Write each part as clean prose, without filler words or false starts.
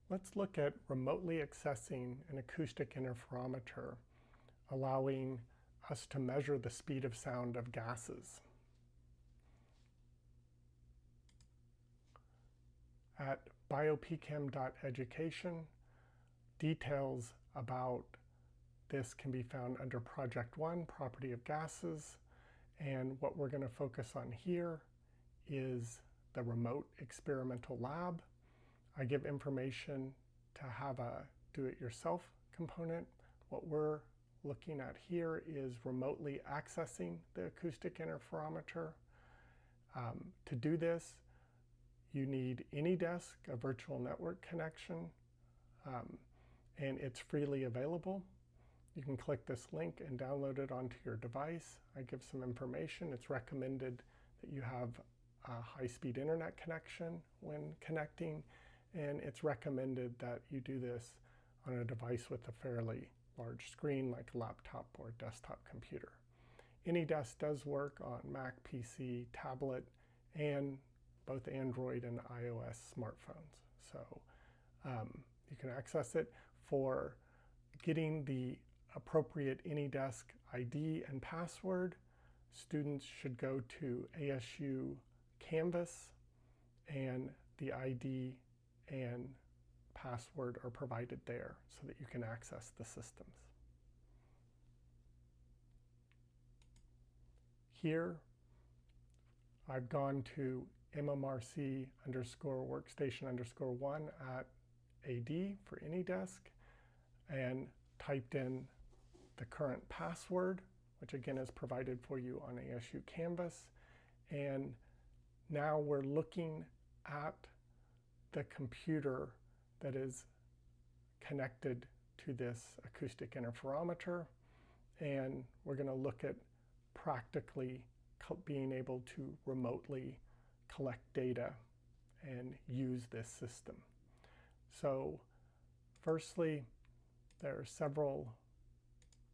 Let's look at remotely accessing an acoustic interferometer, allowing us to measure the speed of sound of gases. At biopchem.education, details about this can be found under Project 1, Property of Gases, and what we're going to focus on here is the remote experimental lab. I give information to have a do-it-yourself component. What we're looking at here is remotely accessing the acoustic interferometer. To do this, you need AnyDesk, a virtual network connection, and it's freely available. You can click this link and download it onto your device. I give some information. It's recommended that you have a high-speed internet connection when connecting, and it's recommended that you do this on a device with a fairly large screen like a laptop or desktop computer. AnyDesk does work on Mac, PC, tablet, and both Android and iOS smartphones. So you can access it. For getting the appropriate AnyDesk ID and password, students should go to ASU Canvas, and the ID and password are provided there so that you can access the systems. Here, I've gone to mmrc_workstation_1 at AD for AnyDesk and typed in the current password, which again is provided for you on ASU Canvas. And now we're looking at the computer that is connected to this acoustic interferometer, and we're going to look at practically being able to remotely collect data and use this system. So firstly, there are several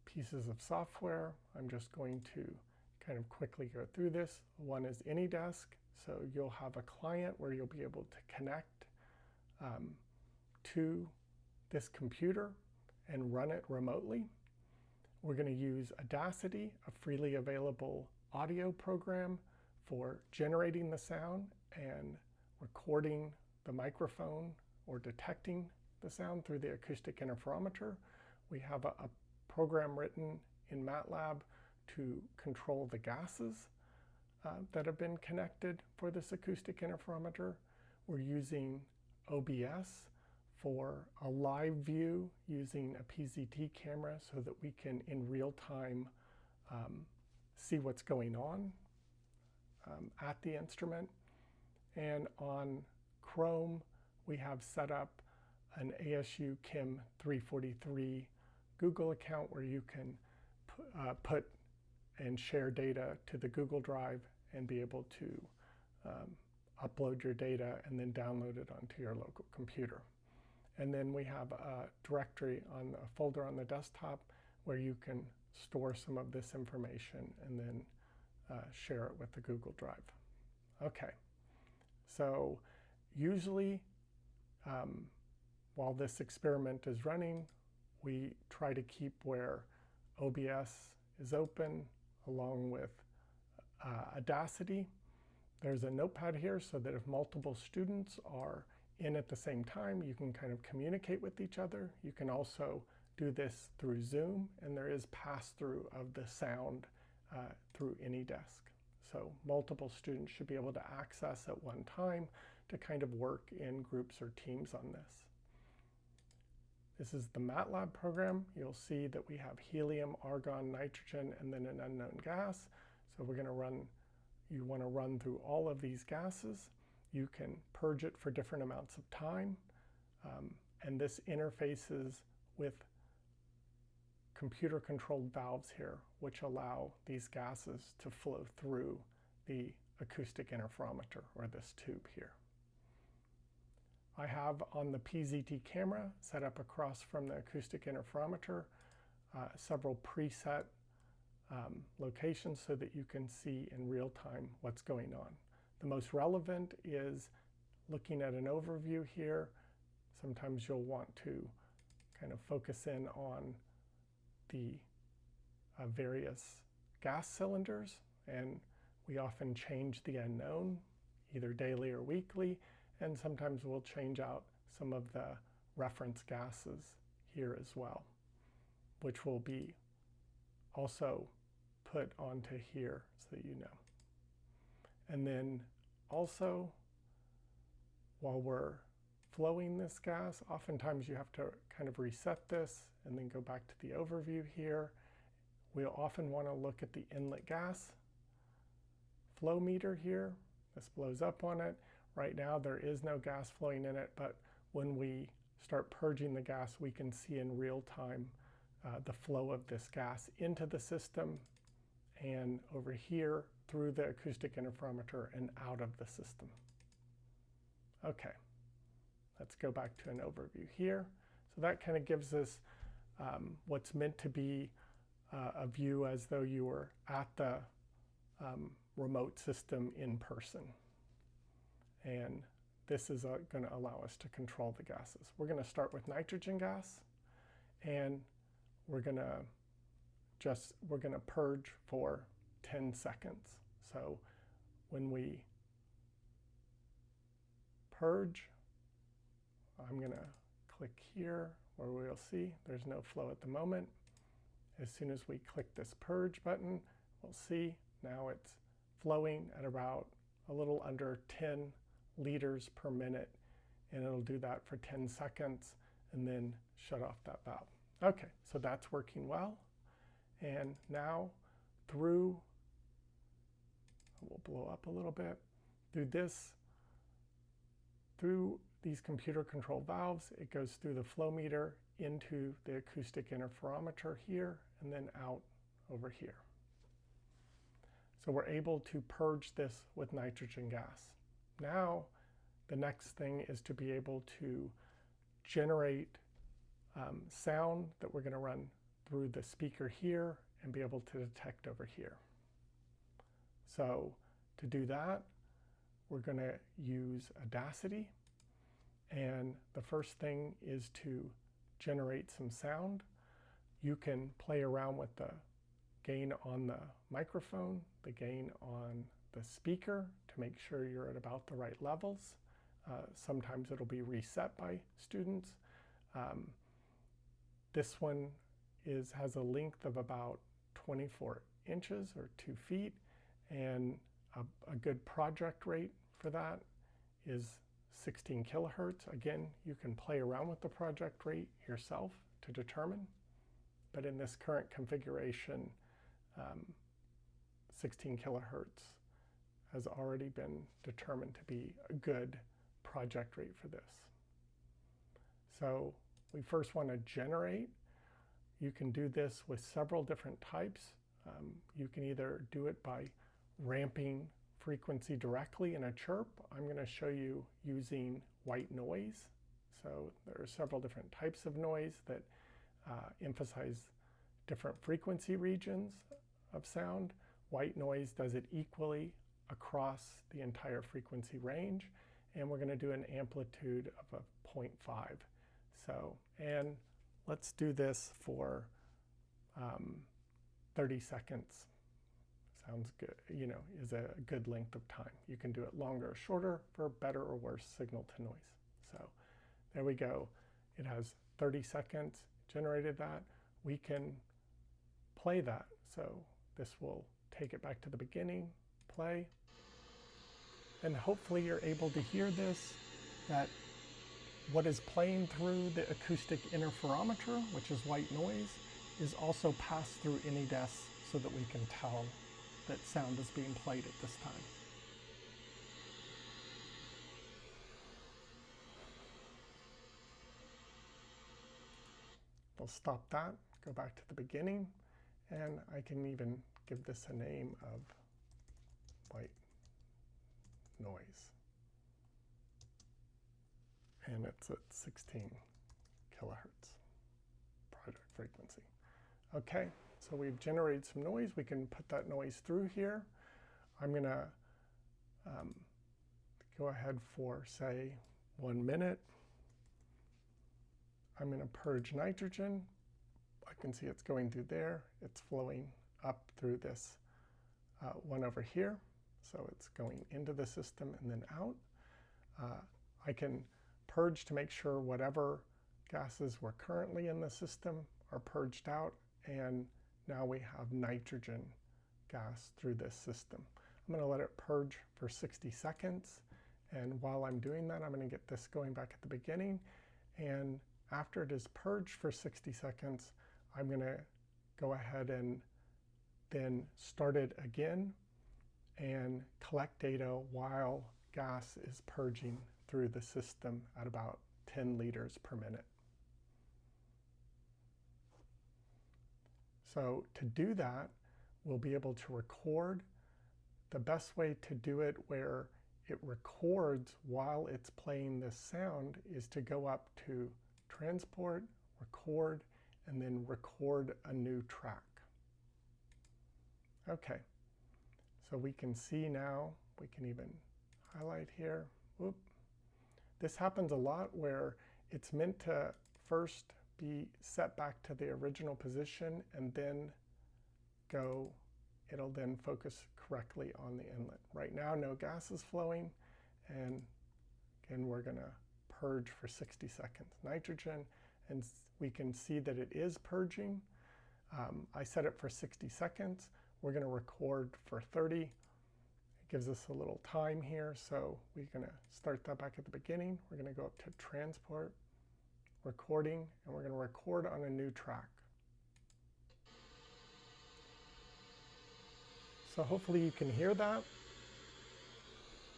pieces of software. I'm just going to kind of quickly go through this. One is AnyDesk. So you'll have a client where you'll be able to connect to this computer and run it remotely. We're going to use Audacity, a freely available audio program for generating the sound and recording the microphone or detecting the sound through the acoustic interferometer. We have a program written in MATLAB to control the gases that have been connected for this acoustic interferometer. We're using OBS for a live view using a PZT camera so that we can in real time see what's going on at the instrument. And on Chrome, we have set up an ASU Kim 343 Google account where you can put and share data to the Google Drive and be able to upload your data and then download it onto your local computer. And then we have a directory on a folder on the desktop where you can store some of this information and then share it with the Google Drive. Okay, so usually while this experiment is running, we try to keep where OBS is open along with Audacity. There's a notepad here so that if multiple students are in at the same time, you can kind of communicate with each other. You can also do this through Zoom, and there is pass-through of the sound through AnyDesk. So multiple students should be able to access at one time to kind of work in groups or teams on this. This is the MATLAB program. You'll see that we have helium, argon, nitrogen, and then an unknown gas. So we're going to run, you want to run through all of these gases. You can purge it for different amounts of time. And this interfaces with computer-controlled valves here, which allow these gases to flow through the acoustic interferometer, or this tube here. I have on the PZT camera set up across from the acoustic interferometer several preset locations so that you can see in real time what's going on. The most relevant is looking at an overview here. Sometimes you'll want to kind of focus in on the various gas cylinders, and we often change the unknown either daily or weekly, and sometimes we'll change out some of the reference gases here as well, which will be also put onto here so that you know. And then also, while we're flowing this gas, oftentimes you have to kind of reset this and then go back to the overview here. We'll often want to look at the inlet gas flow meter here. This blows up on it. Right now there is no gas flowing in it, but when we start purging the gas, we can see in real time the flow of this gas into the system and over here through the acoustic interferometer and out of the system. Okay, let's go back to an overview here. So that kind of gives us what's meant to be a view as though you were at the remote system in person. And this is going to allow us to control the gases. We're going to start with nitrogen gas, and we're going to purge for 10 seconds. So when we purge, I'm going to click here where we'll see there's no flow at the moment. As soon as we click this purge button, we'll see now it's flowing at about a little under 10 liters per minute, and it'll do that for 10 seconds and then shut off that valve. Okay, so that's working well. And now we'll blow up a little bit, through these computer controlled valves, it goes through the flow meter into the acoustic interferometer here and then out over here. So we're able to purge this with nitrogen gas. Now the next thing is to be able to generate sound that we're going to run through the speaker here and be able to detect over here. So to do that, we're going to use Audacity, and the first thing is to generate some sound. You can play around with the gain on the microphone, the gain on the speaker to make sure you're at about the right levels. Sometimes it'll be reset by students. This one has a length of about 24 inches or 2 feet, and a good project rate for that is 16 kilohertz. Again, you can play around with the project rate yourself to determine, but in this current configuration, 16 kilohertz has already been determined to be a good project rate for this. So we first want to generate. You can do this with several different types. You can either do it by ramping frequency directly in a chirp. I'm going to show you using white noise. So there are several different types of noise that emphasize different frequency regions of sound. White noise does it equally across the entire frequency range, and we're going to do an amplitude of a 0.5. So, and let's do this for 30 seconds. Sounds good, is a good length of time. You can do it longer or shorter for better or worse signal to noise. So there we go. It has 30 seconds, generated that. We can play that. So this will take it back to the beginning, play. And hopefully you're able to hear this, that what is playing through the acoustic interferometer, which is white noise, is also passed through AnyDesk so that we can tell that sound is being played at this time. We'll stop that, go back to the beginning, and I can even give this a name of white noise. And it's at 16 kilohertz project frequency. Okay, so we've generated some noise. We can put that noise through here. I'm going to go ahead for, say, 1 minute. I'm going to purge nitrogen. I can see it's going through there. It's flowing up through this one over here. So it's going into the system and then out. I can purge to make sure whatever gases were currently in the system are purged out, and now we have nitrogen gas through this system. I'm going to let it purge for 60 seconds, and while I'm doing that, I'm going to get this going back at the beginning, and after it is purged for 60 seconds, I'm going to go ahead and then start it again and collect data while gas is purging through the system at about 10 liters per minute. So to do that, we'll be able to record. The best way to do it where it records while it's playing this sound is to go up to Transport, Record, and then record a new track. Okay, so we can see now, we can even highlight here. Whoop. This happens a lot where it's meant to first be set back to the original position and then go, it'll then focus correctly on the inlet. Right now, no gas is flowing, and again, we're going to purge for 60 seconds. Nitrogen, and we can see that it is purging. I set it for 60 seconds. We're going to record for 30. It gives us a little time here, so we're going to start that back at the beginning. We're going to go up to Transport, Recording, and we're going to record on a new track. So hopefully you can hear that.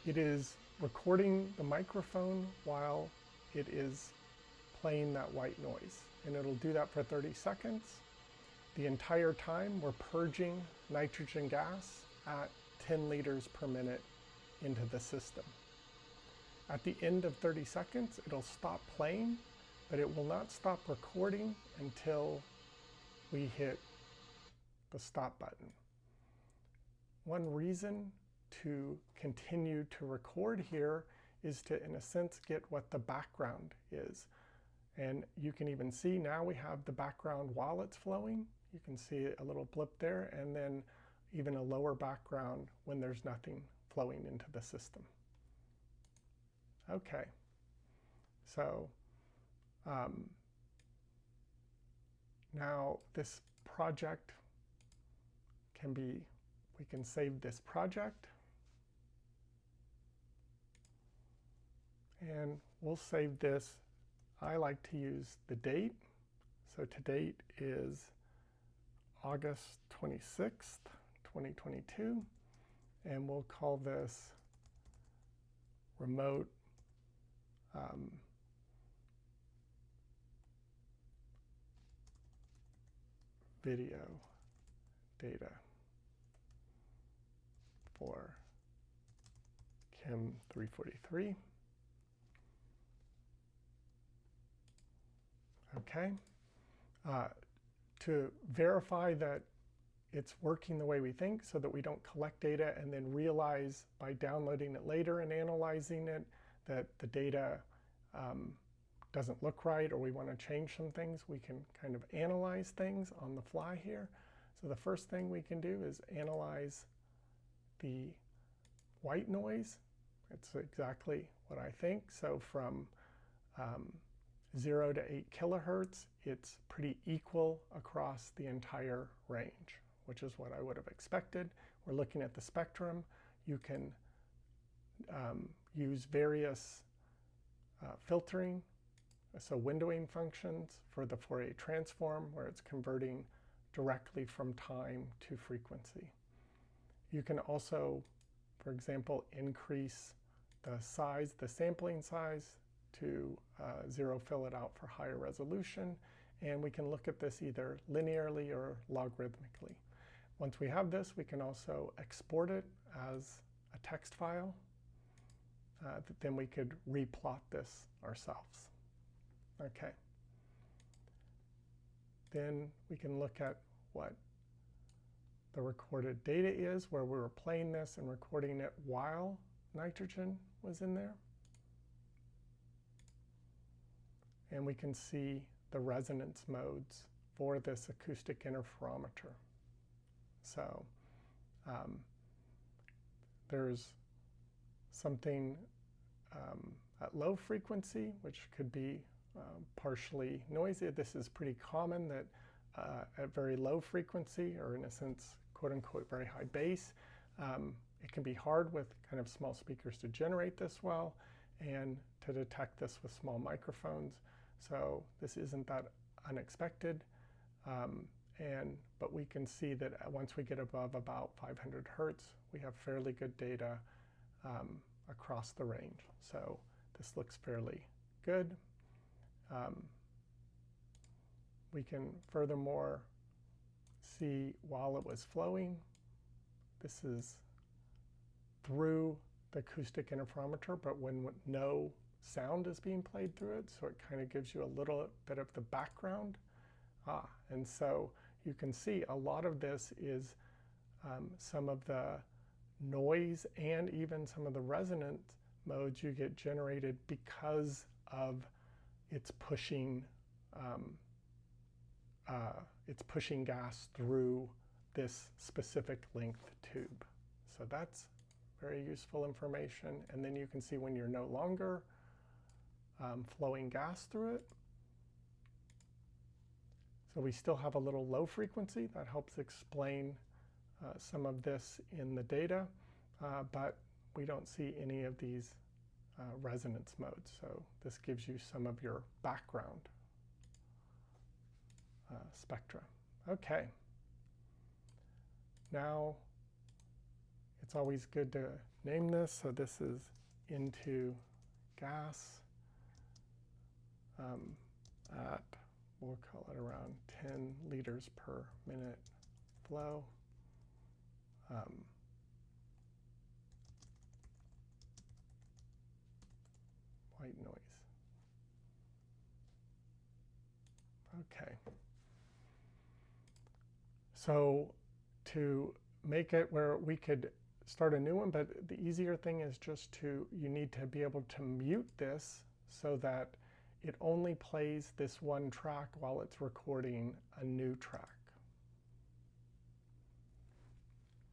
It is recording the microphone while it is playing that white noise, and it'll do that for 30 seconds. The entire time we're purging nitrogen gas at 10 liters per minute into the system. At the end of 30 seconds, it'll stop playing, but it will not stop recording until we hit the stop button. One reason to continue to record here is to, in a sense, get what the background is. And you can even see now we have the background while it's flowing. You can see a little blip there, and then even a lower background when there's nothing flowing into the system. Okay, so now this project can be, we can save this project, and we'll save this. I like to use the date. So to date is August 26th, 2022, and we'll call this remote video data for Chem 343. Okay. To verify that it's working the way we think, so that we don't collect data and then realize by downloading it later and analyzing it that the data doesn't look right, or we want to change some things, we can kind of analyze things on the fly here. So the first thing we can do is analyze the white noise. It's exactly what I think. So from 0 to 8 kilohertz, it's pretty equal across the entire range, which is what I would have expected. We're looking at the spectrum. You can use various filtering, so windowing functions for the Fourier transform, where it's converting directly from time to frequency. You can also, for example, increase the size, the sampling size, to zero fill it out for higher resolution, and we can look at this either linearly or logarithmically. Once we have this, we can also export it as a text file. Then we could replot this ourselves. Okay. Then we can look at what the recorded data is, where we were playing this and recording it while nitrogen was in there. And we can see the resonance modes for this acoustic interferometer. So there's something at low frequency, which could be partially noisy. This is pretty common that at very low frequency, or in a sense, quote unquote, very high bass, it can be hard with kind of small speakers to generate this well and to detect this with small microphones. So this isn't that unexpected. But we can see that once we get above about 500 hertz, we have fairly good data across the range. So this looks fairly good. We can furthermore see while it was flowing, this is through the acoustic interferometer, but when no sound is being played through it, so it kind of gives you a little bit of the background. And so you can see a lot of this is some of the noise and even some of the resonant modes you get generated because of it's pushing gas through this specific length tube. So that's very useful information. And then you can see when you're no longer flowing gas through it. So we still have a little low frequency. That helps explain some of this in the data, but we don't see any of these resonance modes. So this gives you some of your background spectra. Okay. Now, it's always good to name this. So this is into gas at, we'll call it around 10 liters per minute flow. White noise. Okay. So to make it where we could start a new one, but the easier thing is just to, you need to be able to mute this so that it only plays this one track while it's recording a new track.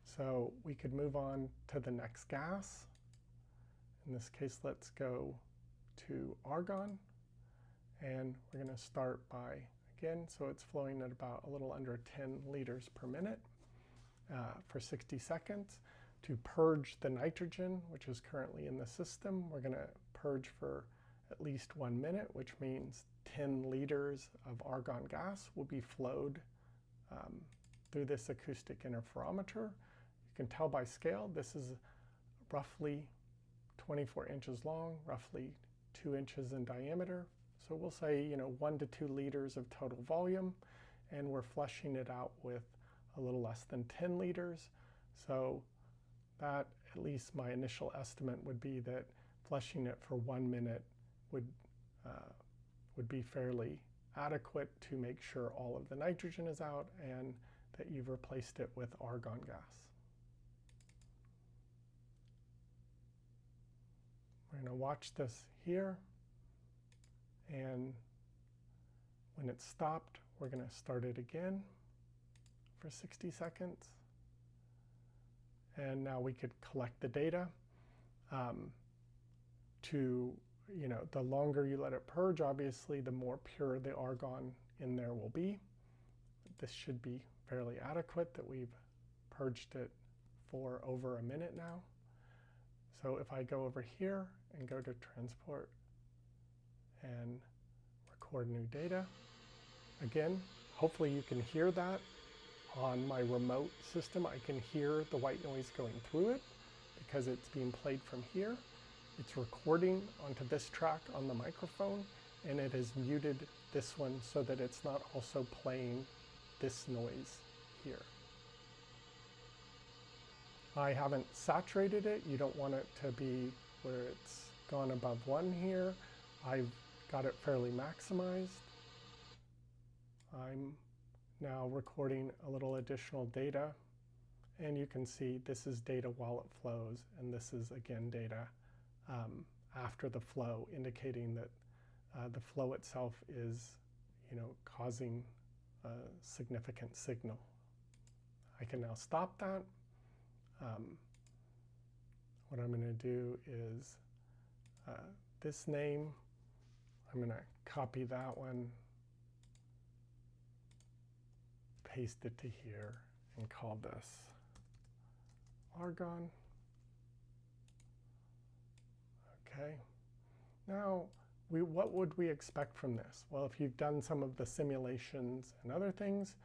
So we could move on to the next gas. In this case, let's go to argon. And we're going to start by, again, so it's flowing at about a little under 10 liters per minute for 60 seconds. To purge the nitrogen, which is currently in the system, we're going to purge for at least 1 minute, which means 10 liters of argon gas will be flowed through this acoustic interferometer. You can tell by scale, this is roughly 24 inches long, roughly 2 inches in diameter. So we'll say, 1 to 2 liters of total volume, and we're flushing it out with a little less than 10 liters. So that, at least my initial estimate would be that flushing it for 1 minute would be fairly adequate to make sure all of the nitrogen is out and that you've replaced it with argon gas. We're going to watch this here, and when it's stopped, we're going to start it again for 60 seconds. And now we could collect the data. The longer you let it purge, obviously, the more pure the argon in there will be. This should be fairly adequate that we've purged it for over a minute now. So if I go over here and go to transport and record new data, again, hopefully you can hear that. On my remote system, I can hear the white noise going through it because it's being played from here. It's recording onto this track on the microphone, and it has muted this one so that it's not also playing this noise here. I haven't saturated it. You don't want it to be where it's gone above 1 here. I've got it fairly maximized. I'm now recording a little additional data, and you can see this is data while it flows, and this is again data after the flow, indicating that the flow itself is causing a significant signal. I can now stop that. What I'm going to do is this name, I'm going to copy that one, paste it to here, and call this argon. Okay. Now, what would we expect from this? Well, if you've done some of the simulations and other things,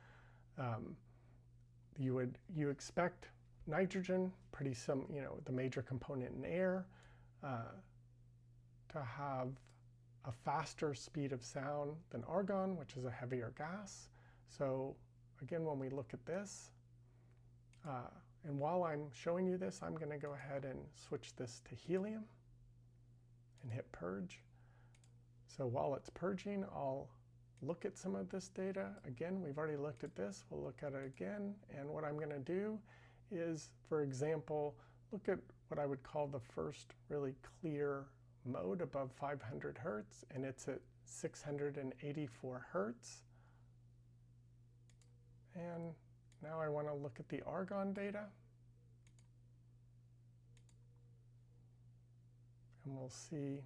you expect nitrogen, the major component in air, to have a faster speed of sound than argon, which is a heavier gas. So again, when we look at this, and while I'm showing you this, I'm going to go ahead and switch this to helium and hit purge. So while it's purging, I'll look at some of this data. Again, we've already looked at this. We'll look at it again. And what I'm going to do is, for example, look at what I would call the first really clear mode above 500 hertz, and it's at 684 hertz. And now I want to look at the argon data. And we'll see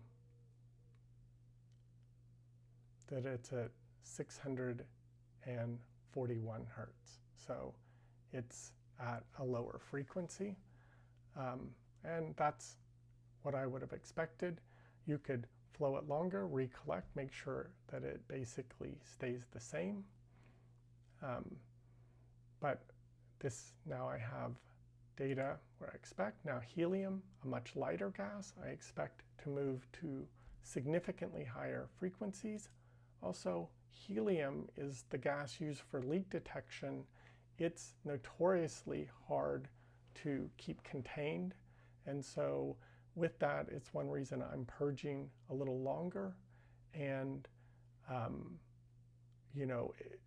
that it's at 641 hertz. So it's at a lower frequency. And that's what I would have expected. You could flow it longer, recollect, make sure that it basically stays the same. But this, now I have data where I expect. Now helium, a much lighter gas, I expect to move to significantly higher frequencies. Also, helium is the gas used for leak detection. It's notoriously hard to keep contained. And so with that, it's one reason I'm purging a little longer, and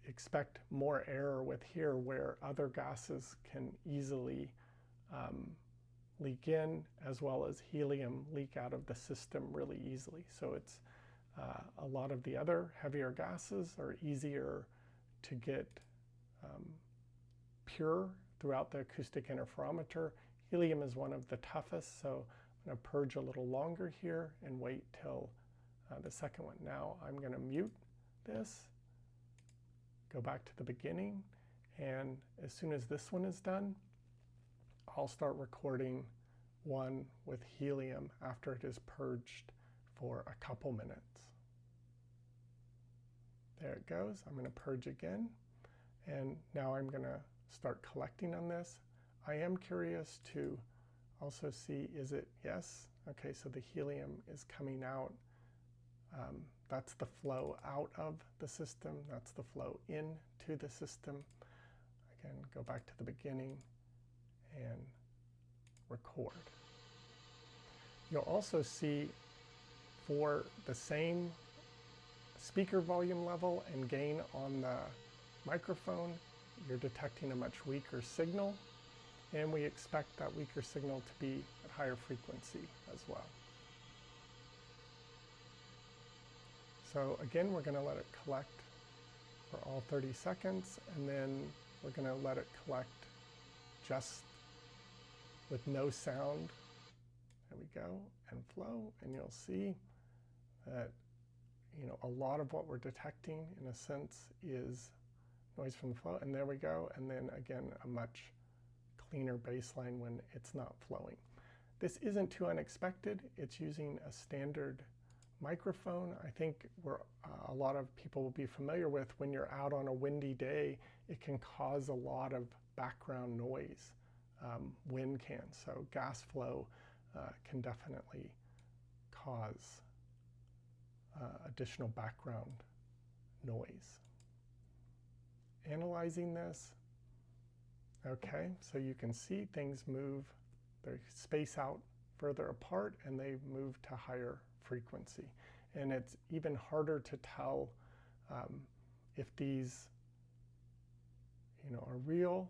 expect more error with here, where other gases can easily leak in, as well as helium leak out of the system really easily. So it's a lot of the other heavier gases are easier to get pure throughout the acoustic interferometer. Helium is one of the toughest, so I'm going to purge a little longer here and wait till the second one. Now I'm going to mute this, go back to the beginning, and as soon as this one is done, I'll start recording one with helium after it is purged for a couple minutes. There it goes. I'm going to purge again, and now I'm going to start collecting on this. I am curious to also see, is it yes? Okay, so the helium is coming out. That's the flow out of the system. That's the flow into the system. Again, go back to the beginning and record. You'll also see for the same speaker volume level and gain on the microphone, you're detecting a much weaker signal, and we expect that weaker signal to be at higher frequency as well. So again, we're going to let it collect for all 30 seconds, and then we're going to let it collect just with no sound. There we go, and flow, and you'll see that a lot of what we're detecting, in a sense, is noise from the flow. And there we go, and then again, a much cleaner baseline when it's not flowing. This isn't too unexpected. It's using a standard microphone. I think a lot of people will be familiar with, when you're out on a windy day, it can cause a lot of background noise. Wind can, so gas flow can definitely cause additional background noise. Analyzing this, okay, so you can see things move, they space out further apart, and they move to higher frequency. And it's even harder to tell if these are real,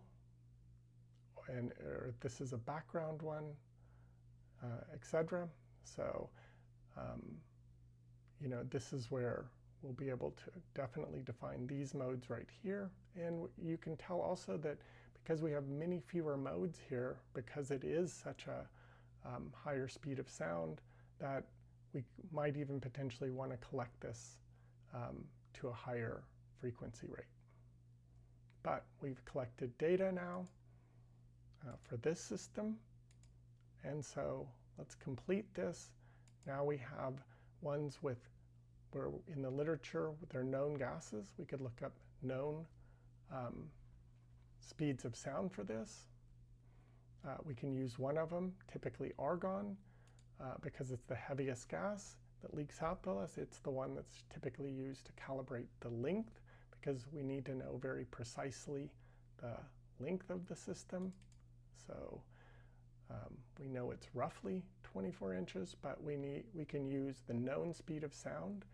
or if this is a background one, etc. So this is where we'll be able to definitely define these modes right here. And you can tell also that because we have many fewer modes here, because it is such a higher speed of sound, that we might even potentially want to collect this to a higher frequency rate. But we've collected data now for this system. And so let's complete this. Now we have ones with, where in the literature, with their known gases, we could look up known speeds of sound for this. We can use one of them, typically argon, because it's the heaviest gas that leaks out the less. It's the one that's typically used to calibrate the length, because we need to know very precisely the length of the system. So we know it's roughly 24 inches, but we can use the known speed of sound,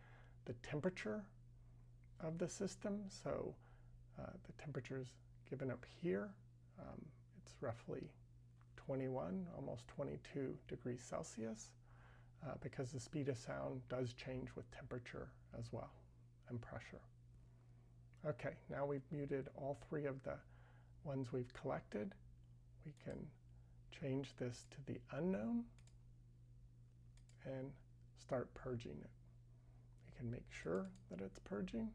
the temperature of the system. So the temperature is given up here. It's roughly 21, almost 22 degrees Celsius, because the speed of sound does change with temperature as well, and pressure. Okay, now we've muted all three of the ones we've collected. We can change this to the unknown and start purging it. We can make sure that it's purging.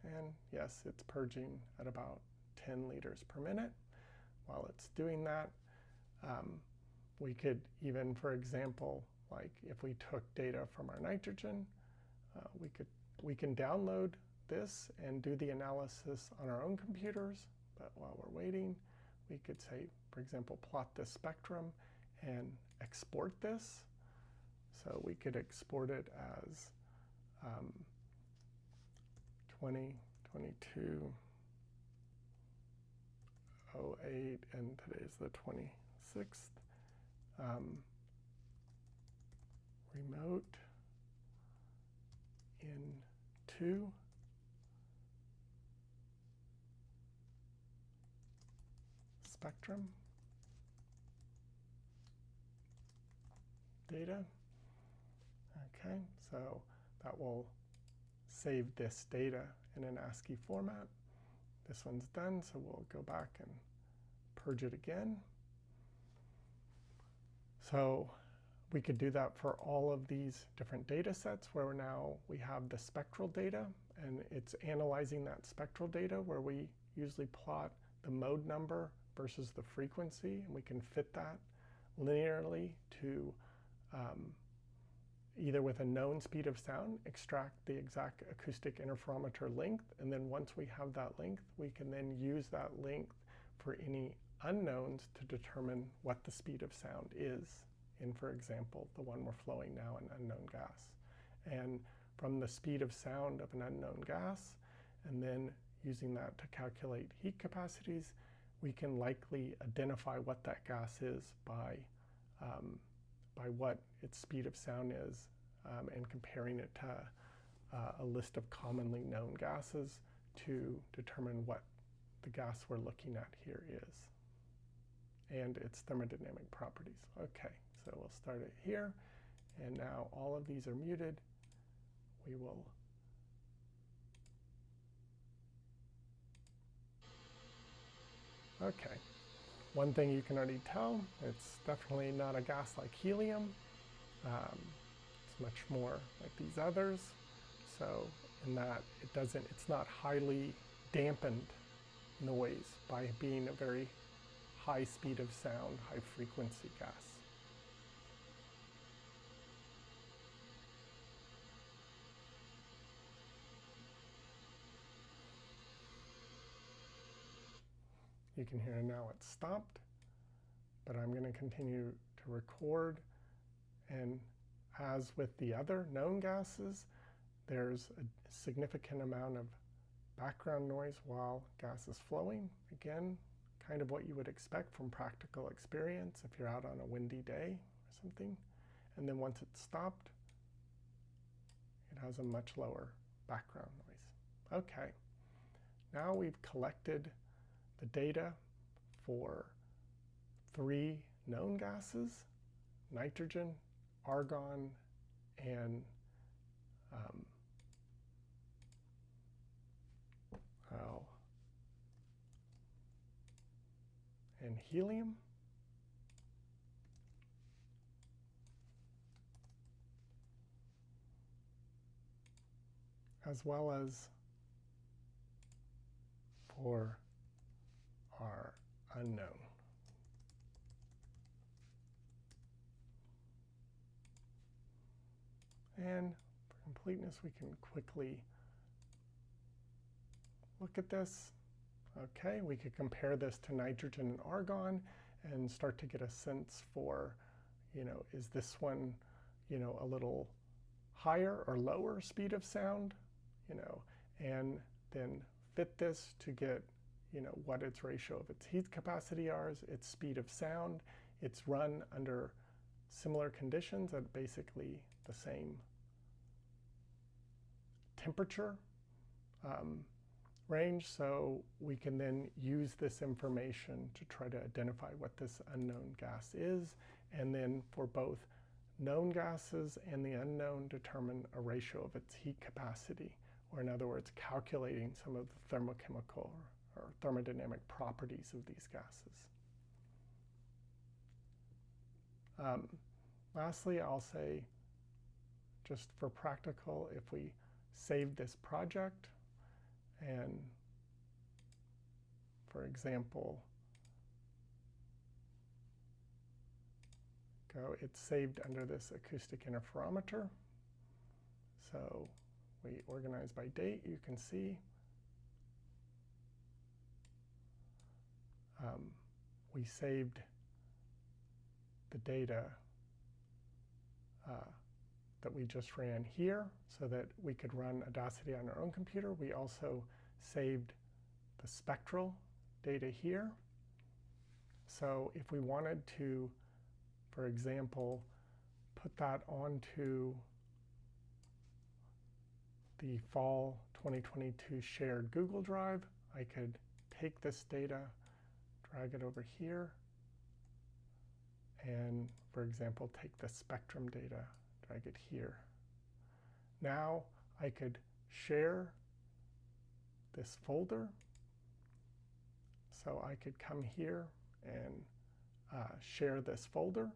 And yes, it's purging at about 10 liters per minute. While it's doing that, we could even, for example, like if we took data from our nitrogen, we can download this and do the analysis on our own computers. But while we're waiting, we could say, for example, plot this spectrum and export this. So we could export it as 2022 08, and today's the 26th. Remote in 2. Spectrum data. Okay, so that will save this data in an ASCII format. This one's done, so we'll go back and purge it again. So we could do that for all of these different data sets, where now we have the spectral data, and it's analyzing that spectral data, where we usually plot the mode number versus the frequency, and we can fit that linearly to either with a known speed of sound, extract the exact acoustic interferometer length, and then once we have that length, we can then use that length for any unknowns to determine what the speed of sound is in, for example, the one we're flowing now, an unknown gas. And from the speed of sound of an unknown gas, and then using that to calculate heat capacities, we can likely identify what that gas is by what its speed of sound is, and comparing it to a list of commonly known gases to determine what the gas we're looking at here is and its thermodynamic properties. Okay, so we'll start it here, and now all of these are muted. We will okay. One thing you can already tell, it's definitely not a gas like helium. It's much more like these others. So in that it's not highly dampened noise by being a very high speed of sound, high frequency gas. You can hear now it's stopped, but I'm going to continue to record, and as with the other known gases, there's a significant amount of background noise while gas is flowing. Again, kind of what you would expect from practical experience if you're out on a windy day or something. And then once it's stopped, it has a much lower background noise. Okay, now we've collected the data for 3 known gases: nitrogen, argon, and helium. As well as for our unknown. And for completeness, we can quickly look at this. Okay, we could compare this to nitrogen and argon and start to get a sense for, is this one, a little higher or lower speed of sound, and then fit this to get, what its ratio of its heat capacity is, its speed of sound. It's run under similar conditions at basically the same temperature range, so we can then use this information to try to identify what this unknown gas is, and then for both known gases and the unknown, determine a ratio of its heat capacity, or in other words, calculating some of the thermochemical or thermodynamic properties of these gases. Lastly, I'll say, just for practical, if we save this project and, for example, it's saved under this acoustic interferometer. So we organize by date, you can see. We saved the data that we just ran here so that we could run Audacity on our own computer. We also saved the spectral data here. So if we wanted to, for example, put that onto the fall 2022 shared Google Drive, I could take this data, drag it over here, and, for example, take the spectrum data, drag it here. Now I could share this folder. So I could come here and share this folder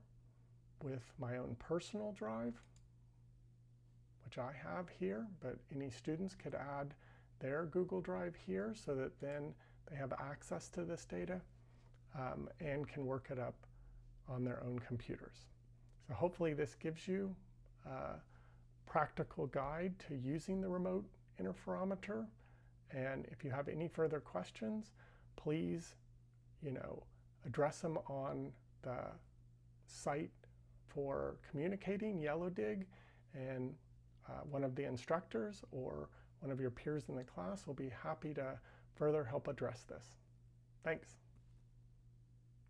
with my own personal drive, which I have here, but any students could add their Google Drive here so that then they have access to this data and can work it up on their own computers. So hopefully this gives you a practical guide to using the remote interferometer. And if you have any further questions, please, address them on the site for communicating, YellowDig, and one of the instructors or one of your peers in the class will be happy to further help address this. Thanks.